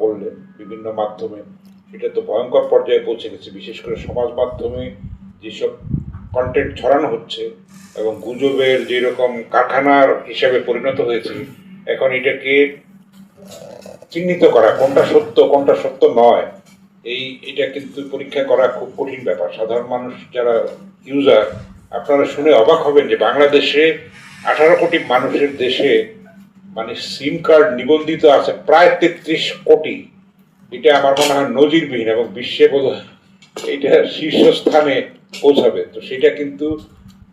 বললেন বিভিন্ন মাধ্যমে, সেটা তো ভয়ঙ্কর পর্যায়ে পৌঁছে গেছে। বিশেষ করে সমাজ মাধ্যমে যেসব কন্টেন্ট ছড়ানো হচ্ছে এবং গুজবের যেরকম কারখানার হিসাবে পরিণত হয়েছে, এখন এটাকে চিহ্নিত করা কোনটা সত্য নয়, এটা কিন্তু পরীক্ষা করা খুব কঠিন ব্যাপার। সাধারণ মানুষ যারা ইউজার, আপনারা শুনে অবাক হবেন যে বাংলাদেশে 18 কোটি মানুষের দেশে মানে সিম কার্ড নিবন্ধিত আছে প্রায় 33 কোটি। এটা আমার মনে হয় নজিরবিহীন এবং বিশ্বে বোধহয় এটা শীর্ষস্থানে পৌঁছাবে। তো সেটা কিন্তু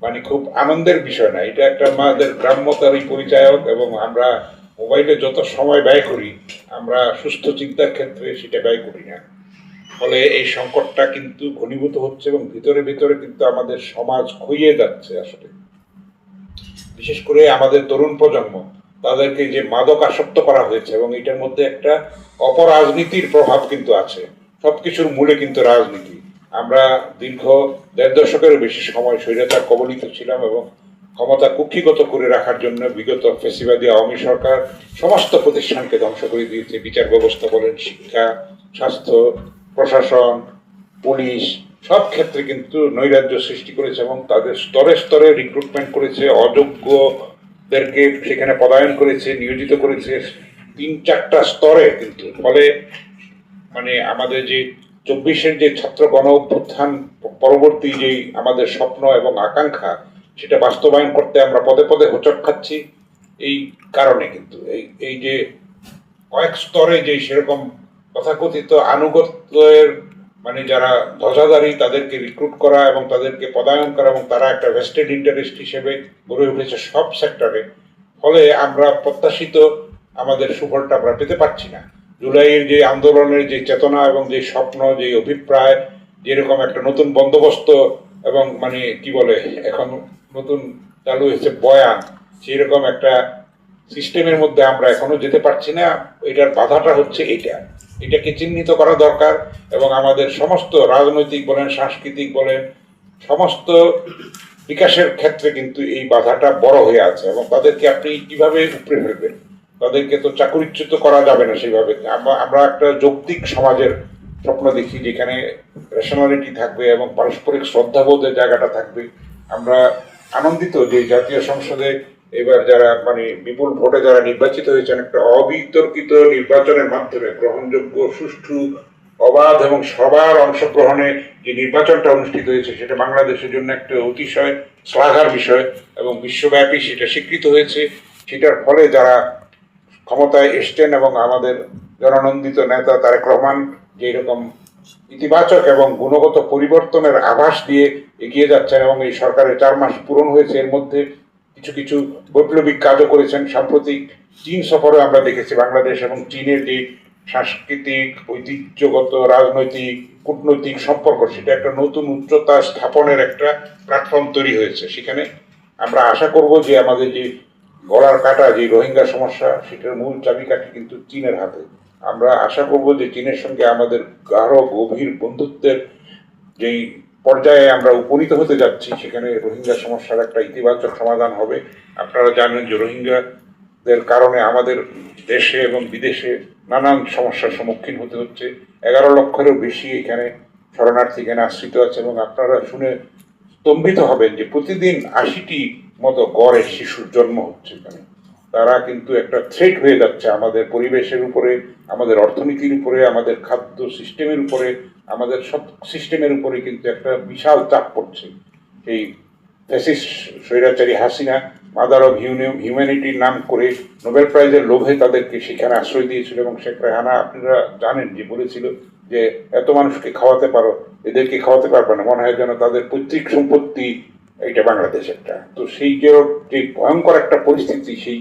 মানে খুব আনন্দের বিষয় না, এটা একটা আমাদের গ্রাম্যতারই পরিচায়ক। এবং আমরা মোবাইলে যত সময় ব্যয় করি, আমরা সুস্থ চিন্তার ক্ষেত্রে সেটা ব্যয় করি না। ফলে এই সংকটটা কিন্তু ঘনীভূত হচ্ছে এবং ভিতরে ভিতরে কিন্তু আমাদের সমাজ ক্ষয়ে যাচ্ছে আসলে। বিশেষ করে আমাদের তরুণ প্রজন্ম, তাদেরকে যে মাদক আসক্ত করা হয়েছে এবং এটার মধ্যে একটা অপরাজনীতির প্রভাব কিন্তু আছে। সবকিছুর মূলে কিন্তু রাজনীতি। আমরা দীর্ঘ 1.5 দশকেরও বেশি সময় স্বৈরাচার কবলিত ছিলাম এবং ক্ষমতা কুক্ষিগত করে রাখার জন্য বিগত ফ্যাসিবাদী আওয়ামী সরকার সমস্ত প্রতিষ্ঠানকে ধ্বংস করে দিয়েছে। বিচার ব্যবস্থা বলেন, শিক্ষা, স্বাস্থ্য, প্রশাসন, পুলিশ, সব ক্ষেত্রে কিন্তু নৈরাজ্য সৃষ্টি করেছে এবং তাদের স্তরে স্তরে রিক্রুটমেন্ট করেছে, অযোগ্যদেরকে সেখানে পদায়ন করেছে, নিয়োজিত করেছে 3-4টা স্তরে কিন্তু। ফলে মানে আমাদের যে 24-এর যে ছাত্র গণ অভ্যুত্থান পরবর্তী যে আমাদের স্বপ্ন এবং আকাঙ্ক্ষা, সেটা বাস্তবায়ন করতে আমরা পদে পদে হোঁচট খাচ্ছি। এই কারণে কিন্তু এই যে কয়েক স্তরে যে সেরকম তথাকথিত আনুগত্যের মানে যারা ধ্বজাধারী তাদেরকে রিক্রুট করা এবং তাদেরকে পদায়ন করা এবং তারা একটা ভেস্টেড ইন্টারেস্ট হিসেবে গড়ে উঠেছে সব সেক্টরে। ফলে আমরা প্রত্যাশিত আমাদের সুফলটা আমরা পেতে পারছি না। জুলাইয়ের যে আন্দোলনের যে চেতনা এবং যে স্বপ্ন, যে অভিপ্রায়, যেরকম একটা নতুন বন্দোবস্ত এবং মানে কি বলে এখন নতুন চালু হয়েছে বয়ান, সেই রকম একটা সিস্টেমের মধ্যে আমরা এখনো যেতে পারছি না। এটার বাধাটা হচ্ছে এটাকে চিহ্নিত করা দরকার এবং আমাদের সমস্ত রাজনৈতিক বলেন, সাংস্কৃতিক বলেন, সমস্ত বিকাশের ক্ষেত্রে কিন্তু এই বাধাটা বড় হয়ে আছে এবং তাদেরকে আপনি কিভাবে উপড়ে ফেলবেন? তাদেরকে তো চাকরিচ্যুত করা যাবে না সেভাবে। আমরা একটা যৌক্তিক সমাজের স্বপ্ন দেখি যেখানে রেশনালিটি থাকবে এবং পারস্পরিক শ্রদ্ধাবোধের জায়গাটা থাকবে। আমরা আনন্দিত যে জাতীয় সংসদে এবার যারা মানে বিপুল ভোটে যারা নির্বাচিত হয়েছেন, একটা অবিতর্কিত নির্বাচনের মাধ্যমে গ্রহণযোগ্য, সুষ্ঠু, অবাধ এবং সবার অংশগ্রহণে যে নির্বাচনটা অনুষ্ঠিত হয়েছে, সেটা বাংলাদেশের জন্য একটা অতিশয় শ্লাঘার বিষয় এবং বিশ্বব্যাপী সেটা স্বীকৃত হয়েছে। সেটার ফলে যারা ক্ষমতায় এসছেন এবং আমাদের জননন্দিত নেতা তারেক রহমান যে এরকম ইতিবাচক এবং গুণগত পরিবর্তনের আভাস দিয়ে এগিয়ে যাচ্ছেন এবং এই সরকারের 4 মাস পূরণ হয়েছে, এর মধ্যে কিছু কিছু বৈপ্লবিক কাজও করেছেন। সাম্প্রতিক চীন সফরে আমরা দেখেছি বাংলাদেশ এবং চীনের যে সাংস্কৃতিক, ঐতিহ্যগত, রাজনৈতিক, কূটনৈতিক সম্পর্ক, সেটা একটা নতুন উচ্চতা স্থাপনের একটা প্ল্যাটফর্ম তৈরি হয়েছে। সেখানে আমরা আশা করব যে আমাদের যে গলার কাটা যে রোহিঙ্গা সমস্যা, সেটার মূল চাবিকাঠি কিন্তু চীনের হাতে। আমরা আশা করব যে চীনের সঙ্গে আমাদের গাঢ় গভীর বন্ধুত্বের যেই পর্যায়ে আমরা উপনীত হতে যাচ্ছি, সেখানে রোহিঙ্গা সমস্যার একটা ইতিবাচক সমাধান হবে। আপনারা জানেন যে রোহিঙ্গাদের কারণে আমাদের দেশে এবং বিদেশে নানান সমস্যার সম্মুখীন হতে হচ্ছে। 11 লক্ষেরও বেশি এখানে শরণার্থী এখানে আশ্রিত আছে এবং আপনারা শুনে স্তম্ভিত হবেন যে প্রতিদিন 80টি মতো গড়ে শিশুর জন্ম হচ্ছে এখানে। তারা কিন্তু একটা থ্রেট হয়ে যাচ্ছে আমাদের পরিবেশের উপরে, আমাদের অর্থনীতির উপরে, আমাদের খাদ্য সিস্টেমের উপরে, আমাদের সব সিস্টেমের উপরে কিন্তু একটা বিশাল চাপ পড়ছে। এই ফ্যাসিস্ট স্বৈরাচারী হাসিনা মাদার অব হিউম্যানিটির নাম করে নোবেল প্রাইজের লোভে তাদেরকে সেখানে আশ্রয় দিয়েছিল এবং শেখ রেহানা আপনারা জানেন যে বলেছিল যে এত মানুষকে খাওয়াতে পারো, এদেরকে খাওয়াতে পারবে না, মনে হয় যেন তাদের পৈতৃক সম্পত্তি এটা বাংলাদেশ একটা। তো সেই যে ভয়ঙ্কর একটা পরিস্থিতি, সেই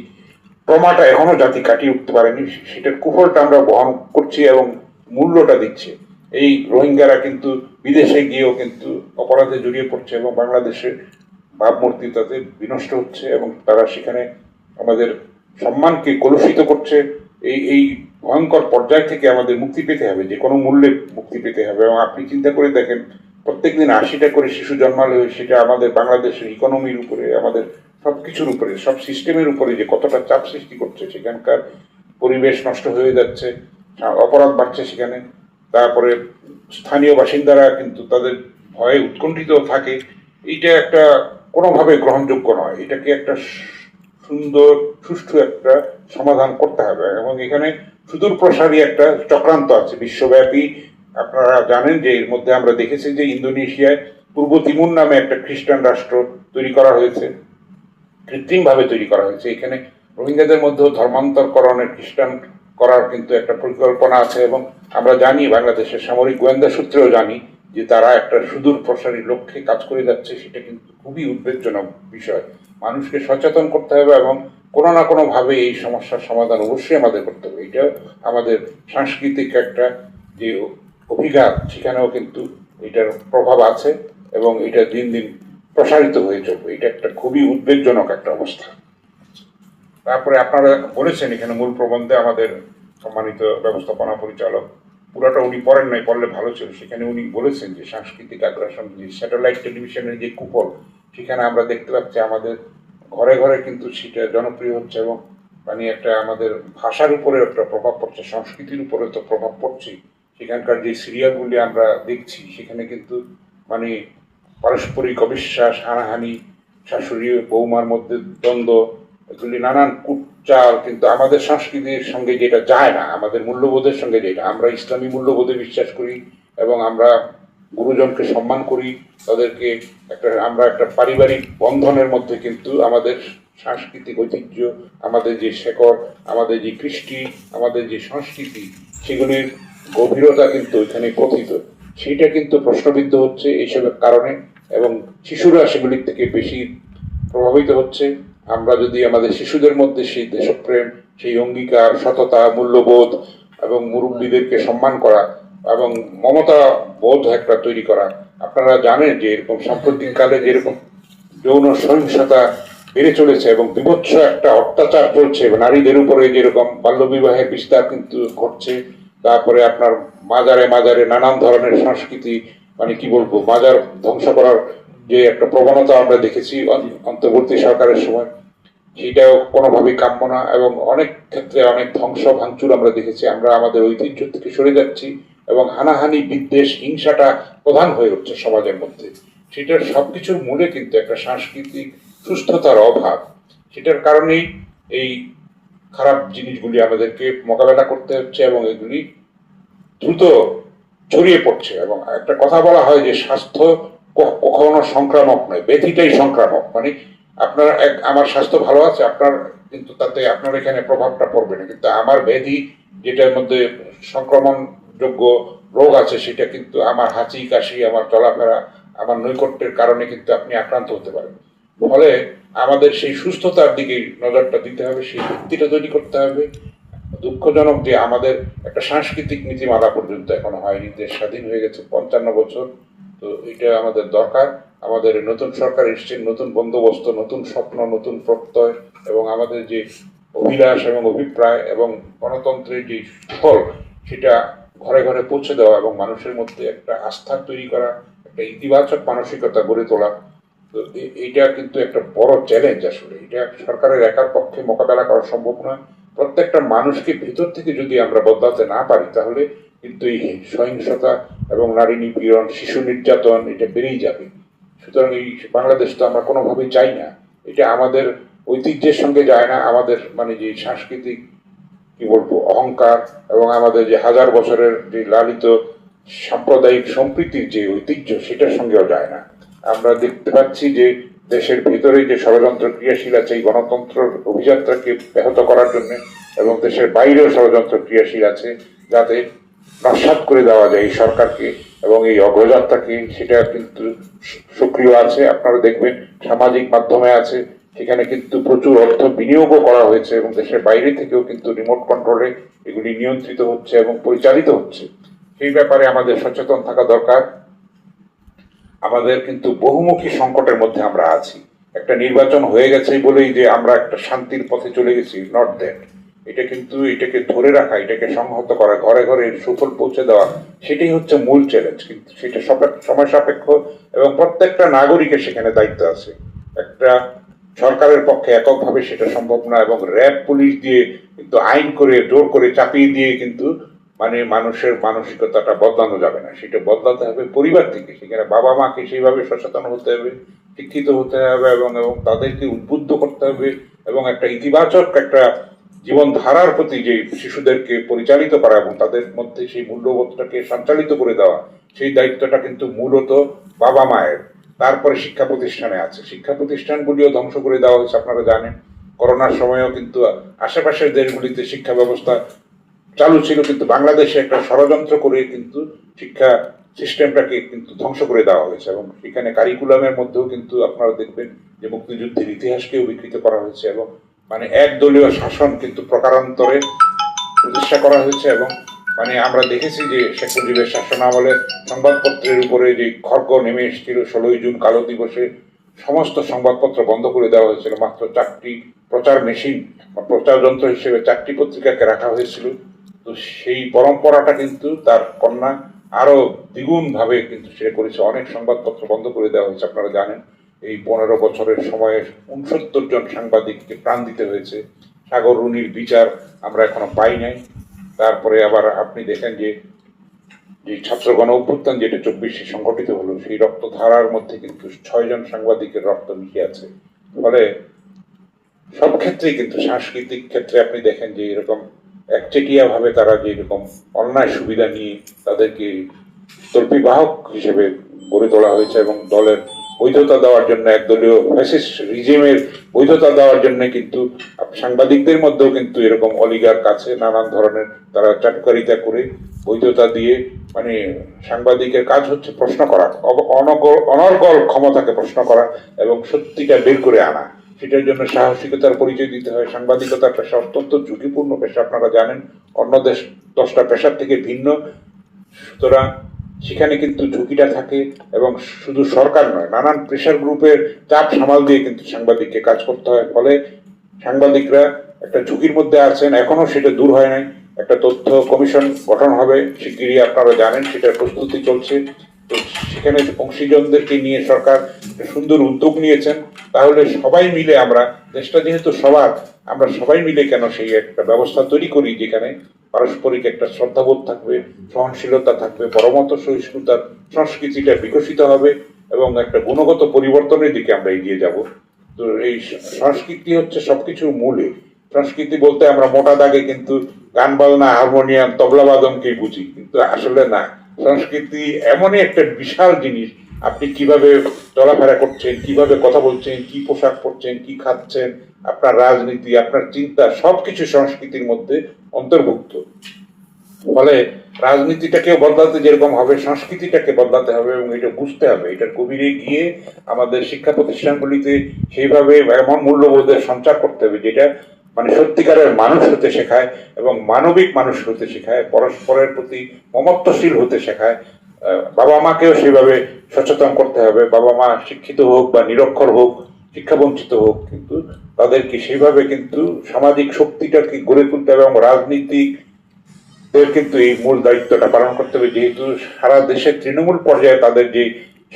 ট্রমাটা এখনো জাতি কাটিয়ে উঠতে পারেনি, সেটার কুফলটা আমরা বহন করছি এবং মূল্যটা দিচ্ছে। এই রোহিঙ্গারা কিন্তু বিদেশে গিয়েও কিন্তু অপরাধে জড়িয়ে পড়ছে এবং বাংলাদেশের ভাবমূর্তি তাদের বিনষ্ট হচ্ছে এবং তারা সেখানে আমাদের সম্মানকে কলুষিত করছে। এই ভয়ঙ্কর পর্যায় থেকে আমাদের মুক্তি পেতে হবে, যে কোনো মূল্যে মুক্তি পেতে হবে। এবং আপনি চিন্তা করে দেখেন, প্রত্যেকদিন 80টা করে শিশু জন্মালে সেটা আমাদের বাংলাদেশের ইকোনমির উপরে, আমাদের সব কিছুর উপরে, সব সিস্টেমের উপরে যে কতটা চাপ সৃষ্টি করছে। সেখানকার পরিবেশ নষ্ট হয়ে যাচ্ছে, অপরাধ বাড়ছে সেখানে। তারপরে স্থানীয় বাসিন্দারা কিন্তু তাদের ভয়ে উৎকণ্ঠিত থাকে। এইটা একটা কোনোভাবে গ্রহণযোগ্য নয়। এটাকে একটা সুন্দর সুষ্ঠু একটা সমাধান করতে হবে এবং এখানে সুদূর প্রসারী একটা চক্রান্ত আছে বিশ্বব্যাপী। আপনারা জানেন যে এর মধ্যে আমরা দেখেছি যে ইন্দোনেশিয়ায় পূর্ব তিমুর নামে একটা খ্রিস্টান রাষ্ট্র তৈরি করা হয়েছে, কৃত্রিমভাবে তৈরি করা হয়েছে। এখানে রোহিঙ্গাদের মধ্যেও ধর্মান্তরকরণের খ্রিস্টান করার কিন্তু একটা পরিকল্পনা আছে এবং আমরা জানি বাংলাদেশের সামরিক গোয়েন্দা সূত্রেও জানি যে তারা একটা সুদূর প্রসারী লক্ষ্যে কাজ করে যাচ্ছে। সেটা কিন্তু খুবই উদ্বেগজনক বিষয়। মানুষকে সচেতন করতে হবে এবং কোনো না কোনোভাবে এই সমস্যার সমাধান অবশ্যই আমাদের করতে হবে। এটা আমাদের সাংস্কৃতিক একটা যে অভিঘাত সেখানেও কিন্তু এটার প্রভাব আছে এবং এটা দিন দিন প্রসারিত হয়ে চলবে। এটা একটা খুবই উদ্বেগজনক একটা অবস্থা। তারপরে আপনারা বলেছেন এখানে মূল প্রবন্ধে আমাদের সম্মানিত ব্যবস্থাপনা পরিচালক, পুরোটা উনি পড়েন নাই, পড়লে ভালো ছিল, সেখানে উনি বলেছেন যে সাংস্কৃতিক আগ্রাসন, যে স্যাটেলাইট টেলিভিশনের যে কুফল, সেখানে আমরা দেখতে পাচ্ছি আমাদের ঘরে ঘরে কিন্তু সেটা জনপ্রিয় হচ্ছে এবং মানে একটা আমাদের ভাষার উপরে একটা প্রভাব পড়ছে, সংস্কৃতির উপরে তো প্রভাব পড়ছে। সেখানকার যে সিরিয়ালগুলি আমরা দেখছি সেখানে কিন্তু মানে পারস্পরিক অবিশ্বাস, হানাহানি, শাশুড়ি বৌমার মধ্যে দ্বন্দ্ব, এগুলি নানান কুটচাল কিন্তু আমাদের সংস্কৃতির সঙ্গে যেটা যায় না, আমাদের মূল্যবোধের সঙ্গে যেটা, আমরা ইসলামী মূল্যবোধে বিশ্বাস করি এবং আমরা গুরুজনকে সম্মান করি, তাদেরকে আমরা একটা পারিবারিক বন্ধনের মধ্যে কিন্তু আমাদের সাংস্কৃতিক ঐতিহ্য, আমাদের যে শেকড়, আমাদের যে কৃষ্টি, আমাদের যে সংস্কৃতি, সেগুলির গভীরতা কিন্তু এখানে কথিত। সেটা কিন্তু প্রশ্নবিদ্ধ হচ্ছে এইসবের কারণে এবং শিশুরা সেগুলির থেকে বেশি প্রভাবিত হচ্ছে। আমরা যদি আমাদের শিশুদের মধ্যে সেই দেশপ্রেম, সেই অঙ্গীকার, সততা, মূল্যবোধ এবং মুরব্বীদেরকে সম্মান করা এবং মমতা বোধ একটা তৈরি করা। আপনারা জানেন যে এরকম সাম্প্রতিককালে যেরকম যৌন সহিংসতা বেড়ে চলেছে এবং বিভৎস একটা অত্যাচার চলছে নারীদের উপরে, যেরকম বাল্যবিবাহের বিস্তার কিন্তু ঘটছে। তারপরে আপনার মাজারে মাজারে নানান ধরনের সংস্কৃতি, মানে কি বলবো, মাজার ধ্বংস করার যে একটা প্রবণতা আমরা দেখেছি অন্তর্বর্তী সরকারের সময়, সেটাও কোনোভাবেই কাম্য না এবং অনেক ক্ষেত্রে অনেক ধ্বংস ভাঙচুর আমরা দেখেছি। আমরা আমাদের ঐতিহ্য থেকে সরে যাচ্ছি এবং হানাহানি, বিদ্বেষ, হিংসাটা প্রধান হয়ে উঠছে সমাজের মধ্যে। সেটার সবকিছুর মূলে কিন্তু একটা সাংস্কৃতিক সুস্থতার অভাব। সেটার কারণেই এই খারাপ জিনিসগুলি আমাদেরকে মোকাবেলা করতে হচ্ছে এবং এগুলি দ্রুত ছড়িয়ে পড়ছে। এবং একটা কথা বলা হয় যে স্বাস্থ্য কখনো সংক্রামক নয়, ব্যাধিটাই সংক্রামক। মানে আপনার আমার স্বাস্থ্য ভালো আছে, আপনার কিন্তু তাতে আপনার এখানে প্রভাবটা পড়বে না, কিন্তু আমার ব্যাধি যেটার মধ্যে সংক্রমণযোগ্য রোগ আছে সেটা কিন্তু আমার হাঁচি কাশি, আমার চলাফেরা, আমার নৈকট্যের কারণে কিন্তু আপনি আক্রান্ত হতে পারেন। ফলে আমাদের সেই সুস্থতার দিকে নজরটা দিতে হবে, সেই ভিত্তিটা তৈরি করতে হবে। দুঃখজনক যে আমাদের একটা সাংস্কৃতিক নীতিমালা পর্যন্ত এখনো হয়নি। দেশ স্বাধীন হয়ে গেছে 55 বছর। তো এটা আমাদের দরকার। আমাদের নতুন সরকার এসছে, নতুন বন্দোবস্ত, নতুন স্বপ্ন, নতুন প্রত্যয় এবং আমাদের যে অভিলাষ এবং অভিপ্রায় এবং গণতন্ত্রের যে ফল, সেটা ঘরে ঘরে পৌঁছে দেওয়া এবং মানুষের মধ্যে একটা আস্থা তৈরি করা, একটা ইতিবাচক মানসিকতা গড়ে তোলা। তো এইটা কিন্তু একটা বড় চ্যালেঞ্জ। আসলে এটা সরকারের একার পক্ষে মোকাবেলা করা সম্ভব নয়। প্রত্যেকটা মানুষকে ভিতর থেকে যদি আমরা বদলাতে না পারি, তাহলে কিন্তু এই সহিংসতা এবং নারী নিপীড়ন, শিশু নির্যাতন এটা বেড়েই যাবে। সুতরাং এই বাংলাদেশ তো আমরা কোনোভাবেই চাই না। এটা আমাদের ঐতিহ্যের সঙ্গে যায় না, আমাদের মানে যে সাংস্কৃতিক কি বলবো অহংকার এবং আমাদের যে হাজার বছরের যে লালিত সাম্প্রদায়িক সম্প্রীতির যে ঐতিহ্য, সেটার সঙ্গেও যায় না। আমরা দেখতে পাচ্ছি যে দেশের ভিতরে যে ষড়যন্ত্র ক্রিয়াশীল আছে এই গণতন্ত্র অভিযাত্রাকে ব্যাহত করার জন্য, এবং দেশের বাইরেও ষড়যন্ত্র ক্রিয়াশীল আছে যাতে নস্যাৎ করে দেওয়া যায় এই সরকারকে এবং এই অগ্রযাত্রাকে, সেটা কিন্তু সক্রিয় আছে। আপনারা দেখবেন সামাজিক মাধ্যমে আছে, সেখানে কিন্তু প্রচুর অর্থ বিনিয়োগও করা হয়েছে এবং দেশের বাইরে থেকেও কিন্তু রিমোট কন্ট্রোলে এগুলি নিয়ন্ত্রিত হচ্ছে এবং পরিচালিত হচ্ছে। সেই ব্যাপারে আমাদের সচেতন থাকা দরকার। আমাদের কিন্তু বহুমুখী সংকটের মধ্যে আমরা আছি। একটা নির্বাচন হয়ে গেছে বলেই যে আমরা একটা শান্তির পথে চলে গেছি, নট দ্যাট। এটা কিন্তু এটাকে ধরে রাখা, এটাকে সংহত করা, ঘরে ঘরে সুফল পৌঁছে দেওয়া, সেটাই হচ্ছে মূল চ্যালেঞ্জ। কিন্তু সেটা সময় সাপেক্ষ এবং প্রত্যেকটা নাগরিকের সেখানে দায়িত্ব আছে। একটা সরকারের পক্ষে এককভাবে সেটা সম্ভব না এবং র্যাব পুলিশ দিয়ে কিন্তু আইন করে জোর করে চাপিয়ে দিয়ে কিন্তু মানে মানুষের মানসিকতাটা বদলানো যাবে না, সেটা বদলাতে হবে পরিবার থেকে। সেখানে বাবা মাকে সেইভাবে সচেতন হতে হবে, শিক্ষিত হতে হবে এবং এবং তাদেরকে উদ্বুদ্ধ করতে হবে এবং একটা ইতিবাচক একটা জীবনধারার প্রতি যে শিশুদেরকে পরিচালিত করা এবং তাদের মধ্যে সেই মূল্যবোধটাকে সঞ্চালিত করে দেওয়া, সেই দায়িত্বটা কিন্তু মূলত বাবা মায়ের। তারপরে শিক্ষা প্রতিষ্ঠানে আছে, শিক্ষা প্রতিষ্ঠানগুলিও ধ্বংস করে দেওয়া হয়েছে আপনারা জানেন। করোনার সময়ও কিন্তু আশেপাশের দেশগুলিতে শিক্ষা ব্যবস্থা চালু ছিল, কিন্তু বাংলাদেশে একটা ষড়যন্ত্র করে কিন্তু শিক্ষা সিস্টেমটাকে কিন্তু ধ্বংস করে দেওয়া হয়েছে এবং সেখানে কারিকুলামের মধ্যেও কিন্তু আপনারা দেখবেন যে মুক্তিযুদ্ধের ইতিহাসকেও বিকৃত করা হয়েছে এবং মানে একদলীয় শাসন কিন্তু প্রকারান্তরে প্রতিষ্ঠা করা হয়েছে। এবং মানে আমরা দেখেছি যে শেখ মুজিবের শাসন আমলে সংবাদপত্রের উপরে যে খড়গ নেমে এসেছিল 16ই জুন কালো দিবসে, সমস্ত সংবাদপত্র বন্ধ করে দেওয়া হয়েছিল, মাত্র 4টি প্রচার মেশিন বা প্রচার যন্ত্র হিসেবে 4টি পত্রিকাকে রাখা হয়েছিল। তো সেই পরম্পরাটা কিন্তু তার কন্যা আরো দ্বিগুণ ভাবে কিন্তু সে করেছে, অনেক সংবাদপত্র বন্ধ করে দেওয়া হয়েছে আপনারা জানেন। এই 15 বছরের সময়ে 69 জন সাংবাদিককে প্রাণ দিতে হয়েছে। সাগর রুনির বিচার আমরা এখনো পাই নাই। তারপরে আবার আপনি দেখেন যে যে ছাত্র গণ অভ্যুত্থান যেটা 24-এ সংঘটিত হলো, সেই রক্তধারার মধ্যে কিন্তু 6 জন সাংবাদিকের রক্ত মিশে আছে। ফলে সব ক্ষেত্রেই কিন্তু সাংস্কৃতিক ক্ষেত্রে আপনি দেখেন যে এরকম একচেটিয়া ভাবে তারা যে এরকম অন্যায় সুবিধা নিয়ে তাদেরকে তল্পিবাহক হিসেবে গড়ে তোলা হয়েছে এবং দলের বৈধতা দেওয়ার জন্য, একদলীয় ফ্যাসিস্ট রিজিমের বৈধতা দেওয়ার জন্য কিন্তু সাংবাদিকদের মধ্যেও কিন্তু এরকম অলিগার কাছে নানান ধরনের তারা চাটুকারিতা করে বৈধতা দিয়ে, মানে সাংবাদিকের কাজ হচ্ছে প্রশ্ন করা, অনর্গল ক্ষমতাকে প্রশ্ন করা এবং সত্যিটা বের করে আনা। সেটার জন্য সাহসিকতার পরিচয় দিতে হয়। সাংবাদিকতা পেশা অত্যন্ত ঝুঁকিপূর্ণ পেশা আপনারা জানেন, অন্য 10টা পেশার থেকে ভিন্ন। সুতরাং সেখানে কিন্তু ঝুঁকিটা থাকে এবং শুধু সরকার নয়, নানান প্রেশার গ্রুপের চাপ সামাল দিয়ে কিন্তু সাংবাদিককে কাজ করতে হয়। ফলে সাংবাদিকরা একটা ঝুঁকির মধ্যে আছেন, এখনো সেটা দূর হয় নাই। একটা তথ্য কমিশন গঠন হবে শিগগিরই, আপনারা জানেন সেটার প্রস্তুতি চলছে। তো সেখানে অংশীজনদেরকে নিয়ে সরকার সুন্দর উদ্যোগ নিয়েছেন। তাহলে সবাই মিলে আমরা, দেশটা যেহেতু সবার, আমরা সবাই মিলে কেন সেই একটা ব্যবস্থা তৈরি করি যেখানে পারস্পরিক একটা শ্রদ্ধাবোধ থাকবে, সহনশীলতা থাকবে, পরমত সহিষ্ণুতার সংস্কৃতিটা বিকশিত হবে এবং একটা গুণগত পরিবর্তনের দিকে আমরা এগিয়ে যাব। তো এই সংস্কৃতি হচ্ছে সবকিছুর মূলে। সংস্কৃতি বলতে আমরা মোটা দাগে কিন্তু গান বাজনা, হারমোনিয়াম, তবলা বাদনকেই বুঝি, কিন্তু আসলে না। সংস্কৃতি এমনই একটা বিশাল জিনিস, আপনি কিভাবে চলাফেরা করছেন, কিভাবে কথা বলছেন, কি পোশাক পরছেন, কি খাচ্ছেন, আপনার রাজনীতি, আপনার চিন্তা, সবকিছু সংস্কৃতির মধ্যে অন্তর্ভুক্ত। ফলে রাজনীতিটাকেও বদলাতে যেরকম হবে, সংস্কৃতিটাকে বদলাতে হবে এবং এটা বুঝতে হবে। এটার গভীরে গিয়ে আমাদের শিক্ষা প্রতিষ্ঠানগুলিতে সেইভাবে এমন মূল্যবোধের সঞ্চার করতে হবে যেটা মানে সত্যিকারের মানুষ হতে শেখায় এবং মানবিক মানুষ হতে শেখায়, পরস্পরের প্রতি মমত্বশীল হতে শেখায়। বাবা মাকেও সেভাবে সচেতন করতে হবে। বাবা মা শিক্ষিত হোক বা নিরক্ষর হোক, শিক্ষা বঞ্চিত হোক, কিন্তু তাদেরকে সেইভাবে কিন্তু সামাজিক শক্তিটাকে গড়ে তুলতে হবে এবং রাজনীতিক কিন্তু এই মূল দায়িত্বটা পালন করতে হবে, যেহেতু সারা দেশের তৃণমূল পর্যায়ে তাদের যে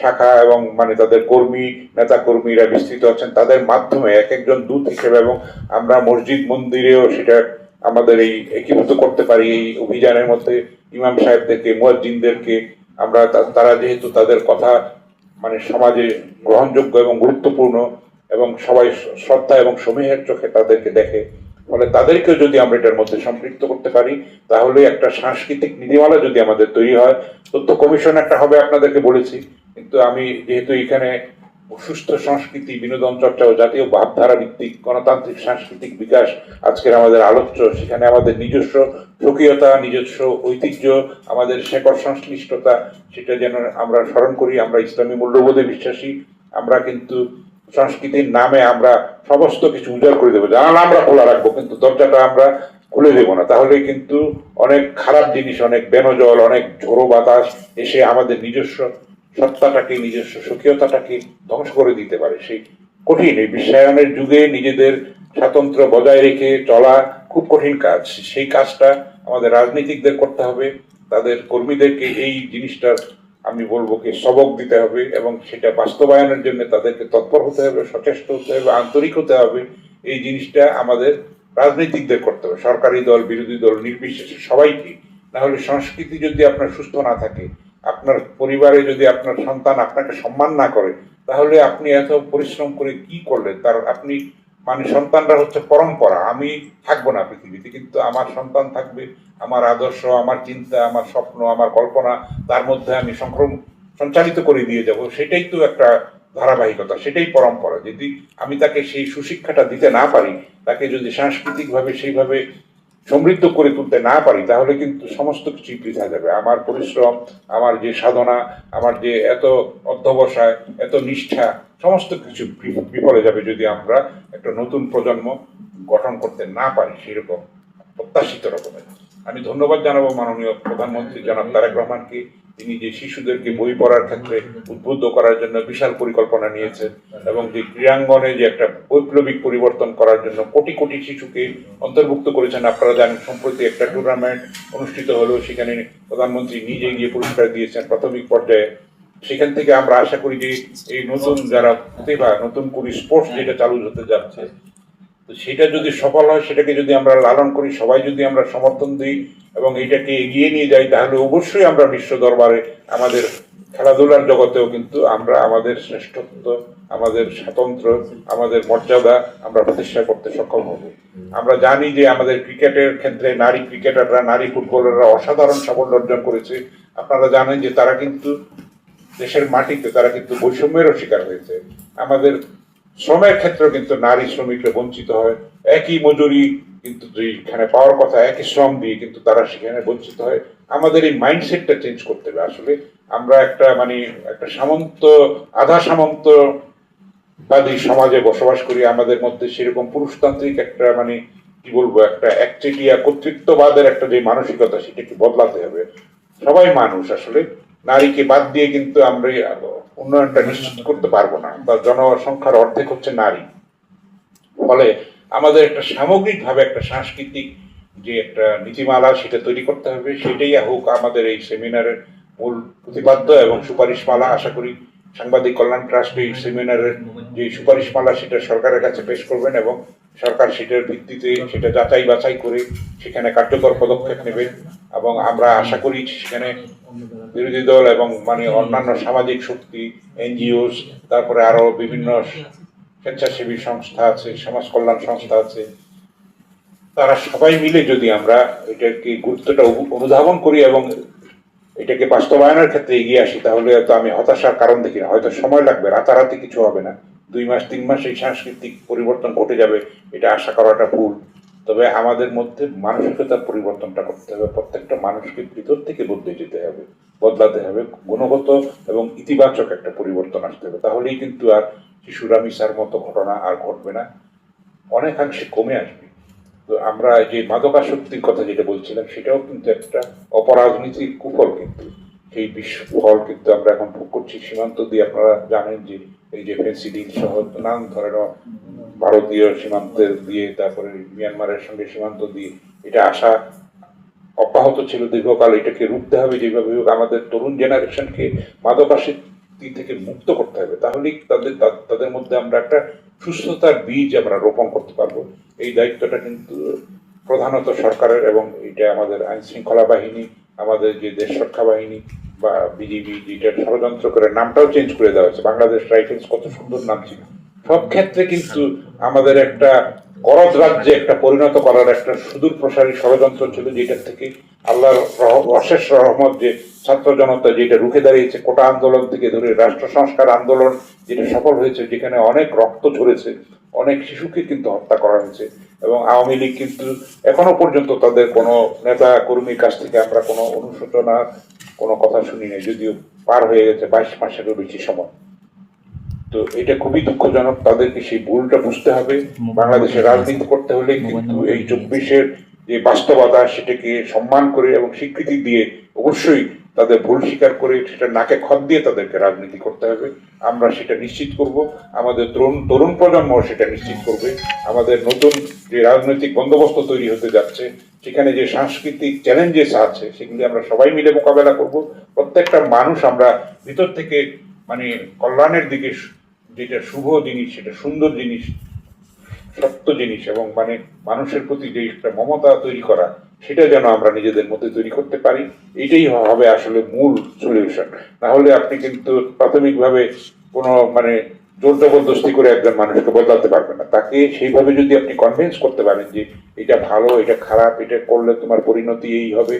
শাখা এবং মানে তাদের কর্মী, নেতা কর্মীরা বিস্তৃত আছেন, তাদের মাধ্যমে এক একজন দূত হিসেবে, এবং আমরা মসজিদ মন্দিরেও সেটা আমাদের এই একীভূত করতে পারি এই অভিযানের মধ্যে। ইমাম সাহেবদেরকে, মুয়াজ্জিনদেরকে আমরা, তারা যেহেতু তাদের কথা মানে সমাজে গ্রহণযোগ্য এবং গুরুত্বপূর্ণ এবং সবাই শ্রদ্ধা এবং সমীহের চোখে তাদেরকে দেখে, ফলে তাদেরকেও যদি আমরা এটার মধ্যে সম্পৃক্ত করতে পারি, তাহলে একটা সাংস্কৃতিক নীতিমালা যদি আমাদের তৈরি হয়। তথ্য কমিশন একটা হবে আপনাদেরকে বলেছি, কিন্তু আমি যেহেতু এখানে সুস্থ সংস্কৃতি, বিনোদন চর্চা ও জাতীয় ভাবধারা ভিত্তিক গণতান্ত্রিক সাংস্কৃতিক বিকাশ আজকের আমাদের আলোচ্য, সেখানে আমাদের নিজস্ব স্বকীয়তা, নিজস্ব ঐতিহ্য, আমাদের শেকড় সংশ্লিষ্টতা, সেটা যেন আমরা স্মরণ করি। আমরা ইসলামী মূল্যবোধে বিশ্বাসী। আমরা কিন্তু সংস্কৃতির নামে আমরা সমস্ত কিছু উজাড় করে দেবো, জানালা আমরা খোলা রাখবো কিন্তু দরজাটা আমরা খুলে দেবো না, তাহলে কিন্তু অনেক খারাপ জিনিস, অনেক বেনজল, অনেক ঝোড়ো বাতাস এসে আমাদের নিজস্ব সত্তাটাকে, নিজস্ব স্বকীয়তাটাকে ধ্বংস করে দিতে পারে। সেই কঠিন, এই বিশ্বায়নের যুগে নিজেদের স্বাতন্ত্র্য বজায় রেখে চলা খুব কঠিন কাজ। সেই কাজটা আমাদের রাজনীতিকদের করতে হবে, তাদের কর্মীদেরকে এই জিনিসটার আমি বলবো কি সবক দিতে হবে এবং সেটা বাস্তবায়নের জন্য তাদেরকে তৎপর হতে হবে, সচেষ্ট হতে হবে, আন্তরিক হতে হবে। এই জিনিসটা আমাদের রাজনীতিকদের করতে হবে, সরকারি দল, বিরোধী দল নির্বিশেষে সবাইকে না হলে সংস্কৃতি যদি আপনার সুস্থ না থাকে, আপনার পরিবারে যদি আপনার সন্তান আপনাকে সম্মান না করে, তাহলে আপনি এত পরিশ্রম করে কি করলেন? তার আপনি মানে সন্তানরা হচ্ছে পরম্পরা। আমি থাকবো না পৃথিবীতে, কিন্তু আমার সন্তান থাকবে, আমার আদর্শ, আমার চিন্তা, আমার স্বপ্ন, আমার কল্পনা, তার মধ্যে আমি সঞ্চালিত করে দিয়ে যাব। সেটাই তো একটা ধারাবাহিকতা, সেটাই পরম্পরা। যদি আমি তাকে সেই সুশিক্ষাটা দিতে না পারি, তাকে যদি সাংস্কৃতিকভাবে সেইভাবে সমৃদ্ধ করে তুলতে না পারি, তাহলে কিন্তু সমস্ত কিছুই বৃথা যাবে। আমার পরিশ্রম, আমার যে সাধনা, আমার যে এত অধ্যবসায়, এত নিষ্ঠা, সমস্ত কিছু বিফলে যাবে যদি আমরা একটা নতুন প্রজন্ম গঠন করতে না পারি সেরকম প্রত্যাশিত রকমের। আমি ধন্যবাদ জানাবো মাননীয় প্রধানমন্ত্রী জনাব তারেক রহমানকে। তিনি যে শিশুদেরকে বই পড়ার ক্ষেত্রে উদ্বুদ্ধ করার জন্য বিশাল পরিকল্পনা নিয়েছেন, এবং যে ক্রীড়াঙ্গনে যে একটা বৈপ্লবিক পরিবর্তন করার জন্য কোটি কোটি শিশুকে অন্তর্ভুক্ত করেছেন। আপনারা জানেন সম্প্রতি একটা টুর্নামেন্ট অনুষ্ঠিত হলো, সেখানে প্রধানমন্ত্রী নিজে গিয়ে পুরস্কার দিয়েছেন প্রাথমিক পর্যায়ে। সেখান থেকে আমরা আশা করি যে এই নতুন যারা প্রতিভা, নতুন করে স্পোর্টস যেটা চালু হতে যাচ্ছে, তো সেটা যদি সফল হয়, সেটাকে যদি আমরা লালন করি, সবাই যদি আমরা সমর্থন দিই এবং এটাকে এগিয়ে নিয়ে যাই, তাহলে অবশ্যই আমরা বিশ্ব দরবারে আমাদের খেলাধুলার জগতেও কিন্তু আমরা আমাদের শ্রেষ্ঠত্ব, আমাদের স্বাতন্ত্র্য, আমাদের মর্যাদা আমরা প্রতিষ্ঠা করতে সক্ষম হব। আমরা জানি যে আমাদের ক্রিকেটের ক্ষেত্রে নারী ক্রিকেটাররা, নারী ফুটবলাররা অসাধারণ সাফল্য অর্জন করেছে। আপনারা জানেন যে তারা কিন্তু দেশের মাটিতে তারা কিন্তু বৈষম্যেরও শিকার হয়েছে। আমাদের শ্রমের ক্ষেত্রেও কিন্তু নারী শ্রমিকরা বঞ্চিত হয়। একই মজুরি কিন্তু যেখানে পাওয়ার কথা, একই শ্রম দিয়ে কিন্তু তারা সেখানে বঞ্চিত হয়। আমাদের এই মাইন্ডসেটটা চেঞ্জ করতে হবে। আসলে আমরা একটা মানে একটা সামন্ত, আধা সামন্তবাদী সমাজে বসবাস করি। আমাদের মধ্যে সেরকম পুরুষতান্ত্রিক একটা মানে কি বলবো, একটা একচেটিয়া কর্তৃত্ববাদের একটা যে মানসিকতা, সেটাকে বদলাতে হবে। সবাই মানুষ আসলে, নারীকে বাদ দিয়ে কিন্তু আমরা উন্নয়নটা নিশ্চিত করতে পারবো না। বা জনসংখ্যার অর্ধেক হচ্ছে নারী। ফলে আমাদের একটা সামগ্রিকভাবে একটা সাংস্কৃতিক যে একটা নীতিমালা, সেটা তৈরি করতে হবে। সেটাই হোক আমাদের এই সেমিনারের মূল প্রতিপাদ্য এবং সুপারিশমালা। আশা করি সাংবাদিক কল্যাণ ট্রাস্ট এই সেমিনারের যে সুপারিশমালা, সেটা সরকারের কাছে পেশ করবেন এবং সরকার সেটার ভিত্তিতে সেটা যাচাই বাছাই করে সেখানে কার্যকর পদক্ষেপ নেবেন। এবং আমরা আশা করি সেখানে বিরোধী দল এবং মানে অন্যান্য সামাজিক শক্তি, এনজিওস, তারপরে আরো বিভিন্ন স্বেচ্ছাসেবী সংস্থা আছে, সমাজ কল্যাণ সংস্থা আছে, তারা সবাই মিলে যদি আমরা এটাকে গুরুত্বটা অনুধাবন করি এবং এটাকে বাস্তবায়নের ক্ষেত্রে এগিয়ে আসি, তাহলে হয়তো আমি হতাশার কারণ দেখি না। হয়তো সময় লাগবে, রাতারাতি কিছু হবে না, 2 মাস 3 মাস এই সাংস্কৃতিক পরিবর্তন ঘটে যাবে, এটা আশা করাটা ভুল। তবে আমাদের মধ্যে মানসিকতার পরিবর্তনটা করতে হবে। প্রত্যেকটা মানুষকে ভিতর থেকে বদলে যেতে হবে, বদলাতে হবে। গুণগত এবং ইতিবাচক একটা পরিবর্তন আসতে হবে। তাহলেই কিন্তু আর শিশুরা মিশার মতো ঘটনা আর ঘটবে না, অনেকাংশে কমে আসবে। তো আমরা যে মাদকাসক্তির কথা যেটা বলছিলাম, সেটাও কিন্তু একটা অপরাজনীতির কুফল। কিন্তু সেই ফল কিন্তু আমরা এখন ভোগ করছি সীমান্ত দিয়ে। আপনারা জানেন যে এই যে ফেন্সিডিল সহ নানান ধরনের ভারতীয় সীমান্তের দিয়ে, তারপরে মিয়ানমারের সঙ্গে সীমান্ত দিয়ে এটা আসা অব্যাহত ছিল দীর্ঘকাল। এটাকে রুখতে হবে যেভাবে হোক। আমাদের তরুণ জেনারেশনকে মাদকাসক্তি থেকে মুক্ত করতে হবে। তাহলেই তাদের মধ্যে আমরা একটা সুস্থতার বীজ আমরা রোপণ করতে পারবো। এই দায়িত্বটা কিন্তু প্রধানত সরকারের, এবং এটা আমাদের আইন শৃঙ্খলা বাহিনী, আমাদের যে দেশ রক্ষা বাহিনী বা বিজিবি, যেটা ষড়যন্ত্র করে নামটাও চেঞ্জ করে দেওয়া হয়েছে, বাংলাদেশ রাইফেলস কত সুন্দর নাম ছিল। সব ক্ষেত্রে কিন্তু আমাদের একটা করদ রাজ্যে একটা পরিণত করার একটা সুদূর প্রসারী ষড়যন্ত্র ছিল, যেটা থেকে আল্লাহর অশেষ রহমত যে ছাত্র জনতা যেটা রুখে দাঁড়িয়েছে, কোটা আন্দোলন থেকে ধরে রাষ্ট্র সংস্কার আন্দোলন যেটা সফল হয়েছে, যেখানে অনেক রক্ত ঝরেছে, অনেক শিশুকে কিন্তু হত্যা করা হয়েছে। এবং আওয়ামী লীগ কিন্তু এখনো পর্যন্ত তাদের কোনো নেতা কর্মীর কাছ থেকে আমরা কোনো অনুশোচনার কোনো কথা শুনি নাই, যদিও পার হয়ে গেছে 22 মাসেরও বেশি সময়। তো এটা খুবই দুঃখজনক। তাদেরকে সেই ভুলটা বুঝতে হবে। বাংলাদেশের রাজনীতি করতে হলে কিন্তু এই 24-এর যে বাস্তবতা, সেটাকে সম্মান করে এবং স্বীকৃতি দিয়ে অবশ্যই তাদের ভুল স্বীকার করে সেটা নাকে খত দিয়ে তাদেরকে রাজনীতি করতে হবে। আমরা সেটা নিশ্চিত করব, আমাদের তরুণ প্রজন্ম সেটা নিশ্চিত করবে। আমাদের নতুন যে রাজনৈতিক বন্দোবস্ত তৈরি হতে যাচ্ছে, সেখানে যে সাংস্কৃতিক চ্যালেঞ্জেস আছে, সেগুলি আমরা সবাই মিলে মোকাবেলা করব। প্রত্যেকটা মানুষ আমরা ভিতর থেকে মানে কল্যাণের দিকে, যেটা শুভ জিনিস, সেটা সুন্দর জিনিস, সত্য জিনিস, এবং মানে মানুষের প্রতি যে একটা মমতা তৈরি করা, সেটা যেন আমরা নিজেদের মধ্যে তৈরি করতে পারি, এটাই হবে আসলে মূল সলিউশন। না হলে আপনি কিন্তু প্রাথমিকভাবে কোনো মানে জোর জবরদস্তি করে একজন মানুষকে বদলাতে পারবেন না। তাকে সেইভাবে যদি আপনি কনভিন্স করতে পারেন যে এটা ভালো, এটা খারাপ, এটা করলে তোমার পরিণতি এই হবে,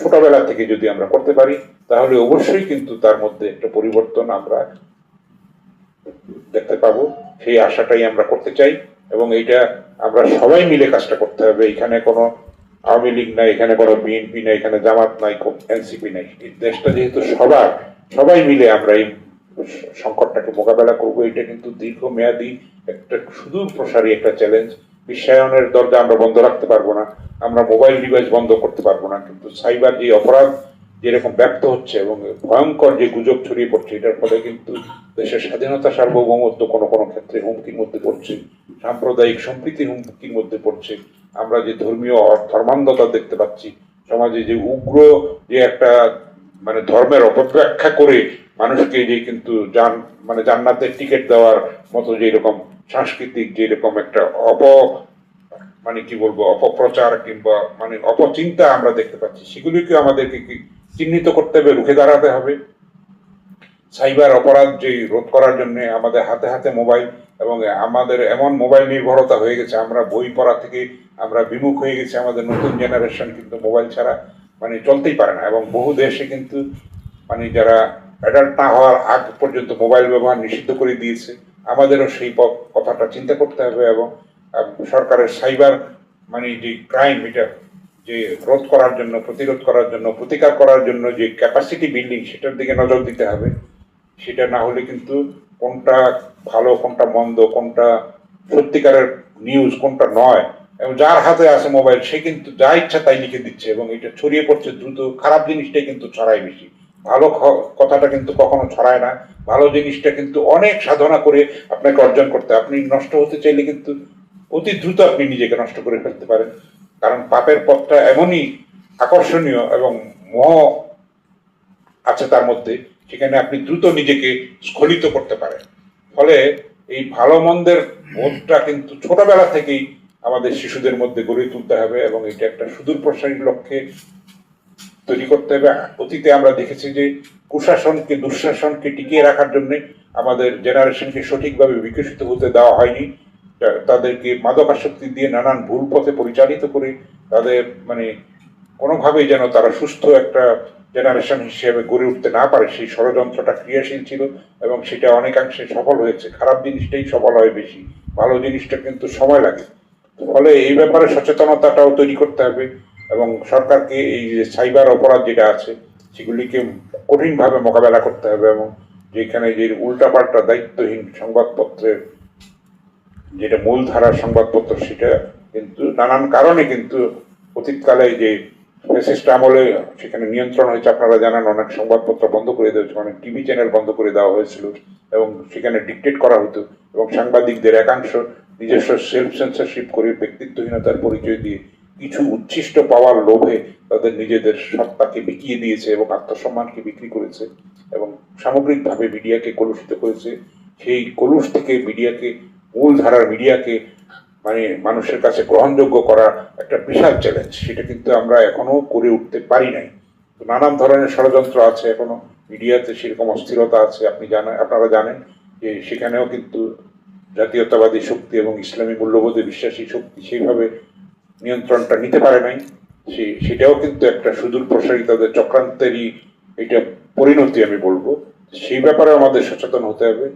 ছোটবেলা থেকে যদি আমরা করতে পারি, তাহলে অবশ্যই কিন্তু তার মধ্যে একটা পরিবর্তন আমরা দেখতে পাবো। সেই আশাটাই আমরা করতে চাই, এবং এইটা আমরা সবাই মিলে কাজটা করতে হবে। এখানে কোনো আওয়ামী লীগ নাই, এখানে কোনো বিএনপি নাই, এখানে জামাত নাই, এনসিপি নাই। এই দেশটা যেহেতু সবার, সবাই মিলে আমরা এই সংকটটাকে মোকাবেলা করবো। এটা কিন্তু দীর্ঘমেয়াদী একটা সুদূর প্রসারী একটা চ্যালেঞ্জ। বিশ্বায়নের দরজা আমরা বন্ধ রাখতে পারবো না, আমরা মোবাইল ডিভাইস বন্ধ করতে পারবো না, কিন্তু সাইবার যে অপরাধ যেরকম ব্যপ্ত হচ্ছে এবং ভয়ঙ্কর যে গুজব ছড়িয়ে পড়ছে, এটার ফলে কিন্তু দেশের স্বাধীনতা সার্বভৌমত্ব কোনো কোনো ক্ষেত্রে হুমকির মধ্যে পড়ছে, সাম্প্রদায়িক সম্প্রীতি হুমকির মধ্যে পড়ছে। আমরা যে ধর্মীয় ধর্মান্ধতা দেখতে পাচ্ছি সমাজে, যে উগ্র যে একটা মানে ধর্মের অপব্যাখ্যা করে মানুষকে যে কিন্তু জান্নাতের টিকিট দেওয়ার মতো যে এরকম সাংস্কৃতিক যে এরকম একটা মানে কি বলবো অপপ্রচার কিংবা মানে অপচিন্তা আমরা দেখতে পাচ্ছি, সেগুলিকে আমাদেরকে চিহ্নিত করতে হবে, রুখে দাঁড়াতে হবে। সাইবার অপরাধ যে রোধ করার জন্য আমাদের হাতে হাতে মোবাইল, এবং আমাদের এমন মোবাইল নির্ভরতা হয়ে গেছে, আমরা বই পড়া থেকে আমরা বিমুখ হয়ে গেছি। আমাদের নতুন জেনারেশন কিন্তু মোবাইল ছাড়া মানে চলতেই পারে না, এবং বহু দেশে কিন্তু মানে যারা অ্যাডাল্ট না হওয়ার আগ পর্যন্ত মোবাইল ব্যবহার নিষিদ্ধ করে দিয়েছে। আমাদেরও সেই কথাটা চিন্তা করতে হবে, এবং সরকারের সাইবার মানে যে ক্রাইম, এটা যে রোধ করার জন্য, প্রতিরোধ করার জন্য, প্রতিকার করার জন্য যে ক্যাপাসিটি বিল্ডিং, সেটার দিকে নজর দিতে হবে। সেটা না হলে কিন্তু কোনটা ভালো, কোনটা মন্দ, কোনটা সত্যিকারের নিউজ, কোনটা নয়, এবং যার হাতে আছে মোবাইল সে কিন্তু যা ইচ্ছা তাই লিখে দিচ্ছে, এবং এটা ছড়িয়ে পড়ছে দ্রুত। খারাপ জিনিসটাই কিন্তু ছড়ায় বেশি, ভালো কথাটা কিন্তু কখনো ছড়ায় না। ভালো জিনিসটা কিন্তু অনেক সাধনা করে আপনাকে অর্জন করতে, আপনি নষ্ট হতে চাইলে কিন্তু অতি দ্রুত আপনি নিজেকে নষ্ট করে ফেলতে পারেন। কারণ পাপের পথটা এমনই আকর্ষণীয় এবং মোহ আছে তার মধ্যে, সেখানে আপনি দ্রুত নিজেকে স্খলিত করতে পারেন। ফলে এই ভালো মন্দের বোধটা কিন্তু ছোটবেলা থেকেই আমাদের শিশুদের মধ্যে গড়ে তুলতে হবে, এবং এটা একটা সুদূর প্রসারী লক্ষ্যে তৈরি করতে হবে। অতীতে আমরা দেখেছি যে কুশাসনকে, দুঃশাসনকে টিকিয়ে রাখার জন্য আমাদের জেনারেশনকে সঠিকভাবে বিকশিত হতে দেওয়া হয়নি। তাদেরকে মাদকাসক্তি দিয়ে নানান ভুল পথে পরিচালিত করে তাদের মানে কোনোভাবেই যেন তারা সুস্থ একটা জেনারেশন হিসেবে গড়ে উঠতে না পারে, সেই ষড়যন্ত্রটা ক্রিয়াশীল ছিল, এবং সেটা অনেকাংশে সফল হয়েছে। খারাপ জিনিসটাই সফল হয় বেশি, ভালো জিনিসটা কিন্তু সময় লাগে। ফলে এই ব্যাপারে সচেতনতাটাও তৈরি করতে হবে, এবং সরকারকে এই যে সাইবার অপরাধ যেটা আছে সেগুলিকে কঠিনভাবে মোকাবেলা করতে হবে, এবং যেখানে যে উল্টাপাল্টা দায়িত্বহীন সংবাদপত্রের যেটা মূলধারার সংবাদপত্র, সেটা কিন্তু নানান কারণে কিন্তু অতীতকালে যে ফ্যাসিস্ট আমলে সেখানে নিয়ন্ত্রণ হয়েছে, আপনারা জানেন, অনেক সংবাদপত্র বন্ধ করে দেওয়া হয়েছে, অনেক টিভি চ্যানেল বন্ধ করে দেওয়া হয়েছিল, এবং সেখানে ডিকটেট করা হতো, এবং সাংবাদিকদের একাংশ নিজস্ব সেলফ সেন্সরশিপ করে ব্যক্তিত্বহীনতার পরিচয় দিয়ে কিছু উচ্ছিষ্ট পাওয়ার লোভে তাদের নিজেদের সত্তাকে বিকিয়ে দিয়েছে এবং আত্মসম্মানকে বিক্রি করেছে, এবং সামগ্রিকভাবে মিডিয়াকে কলুষিত করেছে। সেই কলুষ থেকে মিডিয়াকে, মূল ধারার মিডিয়াকে মানে মানুষের কাছে গ্রহণযোগ্য করা একটা বিশাল চ্যালেঞ্জ, সেটা কিন্তু আমরা এখনো করে উঠতে পারি নাই। তো নানান ধরনের ষড়যন্ত্র আছে এখনো মিডিয়াতে, সেরকম অস্থিরতা আছে। আপনারা জানেন যে সেখানেও কিন্তু জাতীয়তাবাদী শক্তি এবং ইসলামী মূল্যবোধে বিশ্বাসী শক্তি সেইভাবে নিয়ন্ত্রণটা নিতে পারে নাই। সেটাও কিন্তু একটা সুদূর প্রসারী তাদের চক্রান্তেরই এটা পরিণতি আমি বলবো। সেই ব্যাপারে আমাদের সচেতন হতে হবে।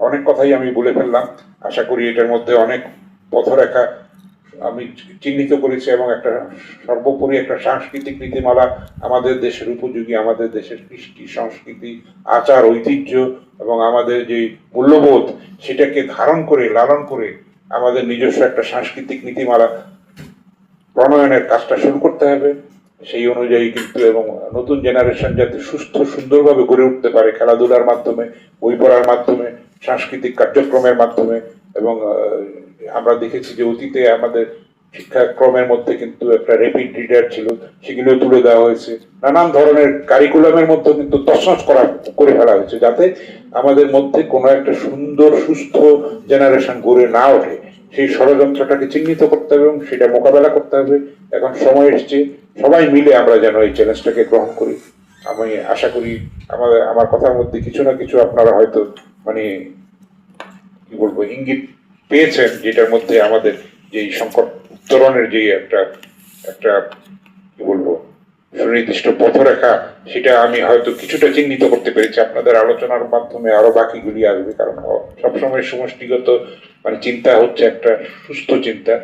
অনেক কথাই আমি বলে ফেললাম, আশা করি এটার মধ্যে অনেক পথরেখা আমি চিহ্নিত করেছি, এবং একটা সর্বোপরি একটা সাংস্কৃতিক নীতিমালা আমাদের দেশের উপযোগী, আমাদের দেশের কৃষ্টি সংস্কৃতি, আচার, ঐতিহ্য এবং আমাদের যে মূল্যবোধ, সেটাকে ধারণ করে, লালন করে আমাদের নিজস্ব একটা সাংস্কৃতিক নীতিমালা প্রণয়নের কাজটা শুরু করতে হবে। সেই অনুযায়ী কিন্তু, এবং নতুন জেনারেশন যাতে সুস্থ সুন্দরভাবে গড়ে উঠতে পারে খেলাধুলার মাধ্যমে, বই পড়ার মাধ্যমে, সাংস্কৃতিক কার্যক্রমের মাধ্যমে। এবং আমরা দেখেছি যে অতীতে আমাদের শিক্ষাক্রমের মধ্যে কিন্তু একটা র্যাপিড রিডার ছিল, সেগুলো তুলে দেওয়া হয়েছে। নানান ধরনের কারিকুলামের মধ্যে কিন্তু তছনছ করে ফেলা হয়েছে, যাতে আমাদের মধ্যে কোনো একটা সুন্দর সুস্থ জেনারেশন গড়ে না ওঠে। সেই ষড়যন্ত্রটাকে চিহ্নিত করতে হবে এবং সেটা মোকাবেলা করতে হবে। এখন সময় এসছে সবাই মিলে আমরা যেন এই চ্যালেঞ্জটাকে গ্রহণ করি। আমি আশা করি আমার কথার মধ্যে কিছু না কিছু আপনারা হয়তো মানে কি বলবো ইঙ্গিত পেয়েছেন, যেটার মধ্যে আমাদের যে সংকট উত্তরণের যে একটা একটা কি বলবো সুনির্দিষ্ট পথরেখা, সেটা আমি হয়তো কিছুটা চিহ্নিত করতে পেরেছি। আপনাদের আলোচনার মাধ্যমে আরো বাকিগুলি আসবে, কারণ সবসময় সমষ্টিগত চিন্তা হচ্ছে একটা সুস্থ চিন্তা।